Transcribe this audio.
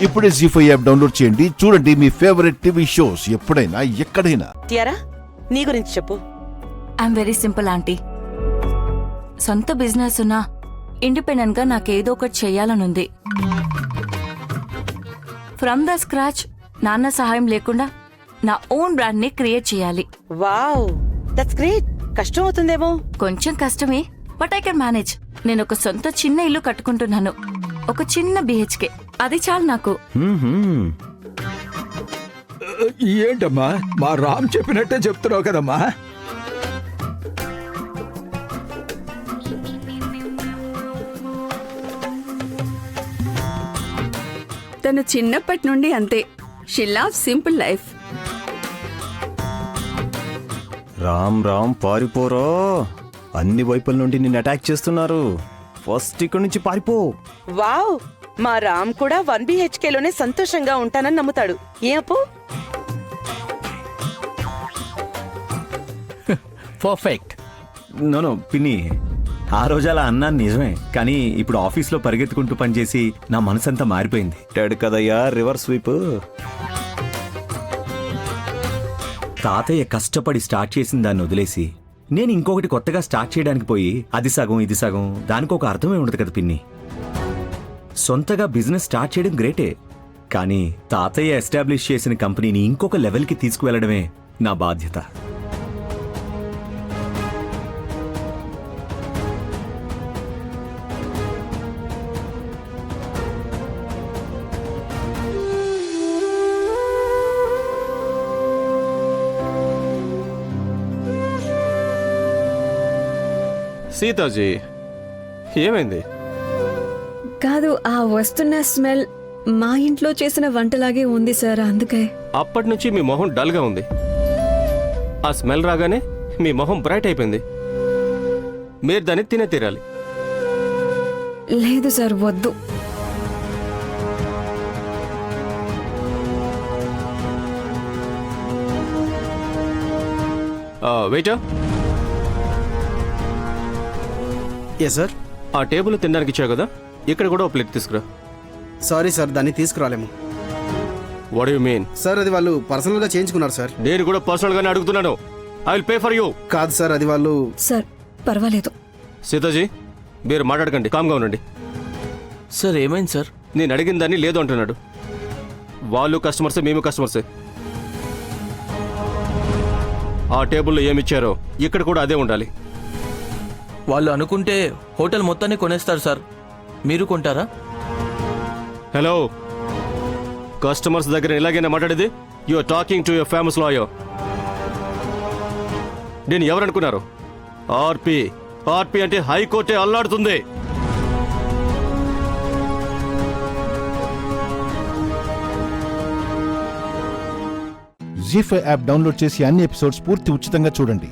ఇప్పుడే జీ5 app download చేయండి. చూడండి మీ ఫేవరెట్ టీవీ షోస్ ఎప్పుడైనా ఎక్కడైనా. టియారా, నీ గురించి చెప్పు. I'm very simple aunty. సొంత బిజినెస్ ఉన్నా ఇండిపెండెంట్ గా నాకేదో ఒకటి చెయ్యాలనుంది. ఫ్రమ్ ద స్క్రాచ్, నాన్న సహాయం లేకుండా నా ఓన్ బ్రాండ్ ని క్రియేట్ చేయాలి. Wow, that's great. కష్టం అవుతుందేమో. కొంచెం కష్టమే, బట్ ఐ కెన్ మేనేజ్. నేను ఒక సొంత చిన్న ఇల్లు కట్టుకుంటున్నాను, ఒక చిన్న BHK. అది చాలు నాకు. ఏంటమ్మా, మా రామ్ చెప్పినట్టే చెప్తున్నావు కదమ్మా. తను చిన్నప్పటి నుండి అంతే. She love simple life. Ram Ram పారిపోరా, అన్ని వైపుల నుండి నిన్ను అటాక్ చేస్తున్నారు. ఫస్ట్ ఇక్కడి నుంచి పారిపో. వావ్, మా రామ్ కూడా 1 BHK లోనే సంతోషంగా ఉంటానని నమ్ముతాడు. ఏ అప్పు? పర్ఫెక్ట్. నో పిన్ని, ఆ రోజు అలా అన్నాను నిజమే, కానీ ఇప్పుడు ఆఫీస్లో పరిగెత్తుకుంటూ పనిచేసి నా మనసంతా మారిపోయింది. టెడ్ కదయ్యా రివర్స్ స్వీప్. తాతయ్య కష్టపడి స్టార్ట్ చేసిన దాన్ని వదిలేసి నేను ఇంకొకటి కొత్తగా స్టార్ట్ చేయడానికి పోయి అది సగం ఇది సగం, దానికి ఒక అర్థమే ఉండదు కదా పిన్ని. సొంతగా బిజినెస్ స్టార్ట్ చేయడం గ్రేటే, కానీ తాతయ్య ఎస్టాబ్లిష్ చేసిన కంపెనీని ఇంకొక లెవెల్కి తీసుకువెళ్లడమే నా బాధ్యత. సీతాజీ, ఏమైంది? కాదు, ఆ వస్తున్న స్మెల్ మా ఇంట్లో చేసిన వంటలాగే ఉంది సార్, అందుకే. అప్పటి నుంచి మీ మొహం డల్గా ఉంది. ఆ స్మెల్ రాగానే మీ మొహం బ్రైట్ అయిపోయింది. మీరు దాన్ని తినే తీరాలి. లేదు సార్, వద్దు. Waiter, yes sir. ఆ టేబుల్ తినడానికి ఇచ్చావు కదా, ఇక్కడ కూడా ఒక ప్లేట్ తీసుకురా. సారీ సార్, దాన్ని తీసుకురాలేము. What you mean? సార్, అది వాళ్ళు పర్సనల్గా చేయించుకున్నారు సార్. నేను కూడా పర్సనల్ గానే అడుగుతున్నాను. I will pay for you. కాదు సార్, అది వాళ్ళు. సార్ పర్వాలేదు. సీతాజీ, మీరు మాట్లాడకండి, కామ్గా ఉండండి. సార్ ఏమైంది సార్? నేను అడిగిన దాన్ని లేదు అంటున్నాడు. వాళ్ళు కస్టమర్సే, మేము కస్టమర్సే. ఆ టేబుల్లో ఏమిచ్చారో ఇక్కడ కూడా అదే ఉండాలి. వాళ్ళు అనుకుంటే హోటల్ మొత్తాన్ని కొనేస్తారు సార్. మీరు కొంటారా? హలో, కస్టమర్స్ దగ్గర ఇలాగైనా మాట్లాడేది? You are talking to your famous lawyer. నేను ఎవరనుకున్నారు? ఆర్పి. ఆర్పి అంటే హైకోర్టే అల్లాడుతుంది. జీ5 యాప్ డౌన్లోడ్ చేసి అన్ని ఎపిసోడ్స్ పూర్తి ఉచితంగా చూడండి.